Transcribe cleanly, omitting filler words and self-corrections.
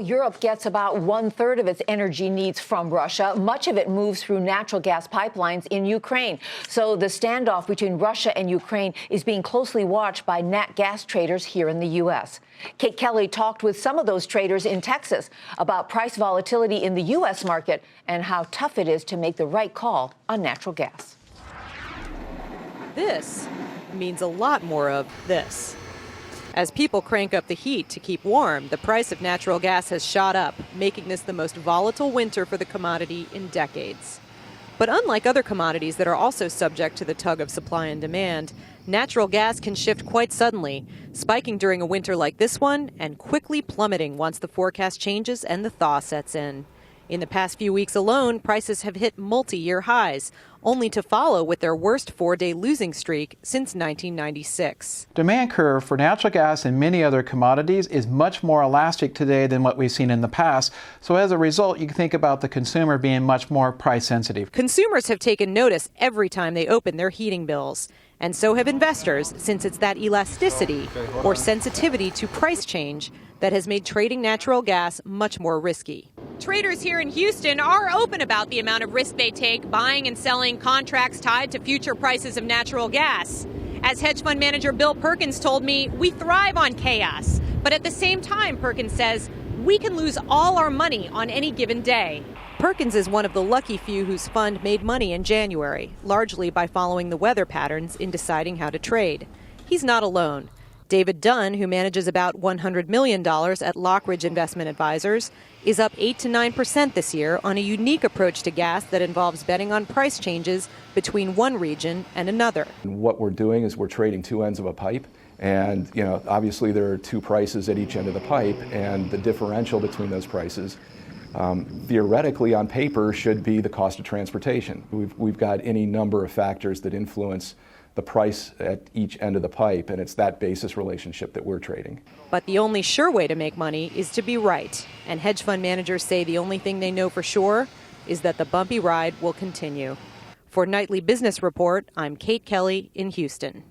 Europe gets about 1/3 of its energy needs from Russia. Much of it moves through natural gas pipelines in Ukraine. So the standoff between Russia and Ukraine is being closely watched by nat gas traders here in the U.S. Kate Kelly talked with some of those traders in Texas about price volatility in the U.S. market and how tough it is to make the right call on natural gas. This means a lot more of this. As people crank up the heat to keep warm, the price of natural gas has shot up, making this the most volatile winter for the commodity in decades. But unlike other commodities that are also subject to the tug of supply and demand, natural gas can shift quite suddenly, spiking during a winter like this one and quickly plummeting once the forecast changes and the thaw sets in. In the past few weeks alone, prices have hit multi-year highs, only to follow with their worst 4-day losing streak since 1996. Demand curve for natural gas and many other commodities is much more elastic today than what we've seen in the past. So as a result, you can think about the consumer being much more price sensitive. Consumers have taken notice every time they open their heating bills. And so have investors, since it's that elasticity or sensitivity to price change that has made trading natural gas much more risky. Traders here in Houston are open about the amount of risk they take buying and selling contracts tied to future prices of natural gas. As hedge fund manager Bill Perkins told me, we thrive on chaos. But at the same time, Perkins says, we can lose all our money on any given day. Perkins is one of the lucky few whose fund made money in January, largely by following the weather patterns in deciding how to trade. He's not alone. David Dunn, who manages about $100 million at Lockridge Investment Advisors, is up 8 to 9% this year on a unique approach to gas that involves betting on price changes between one region and another. What we're doing is we're trading two ends of a pipe. And, obviously there are two prices at each end of the pipe, and the differential between those prices theoretically on paper should be the cost of transportation. We've got any number of factors that influence the price at each end of the pipe, and it's that basis relationship that we're trading. But the only sure way to make money is to be right. And hedge fund managers say the only thing they know for sure is that the bumpy ride will continue. For Nightly Business Report, I'm Kate Kelly in Houston.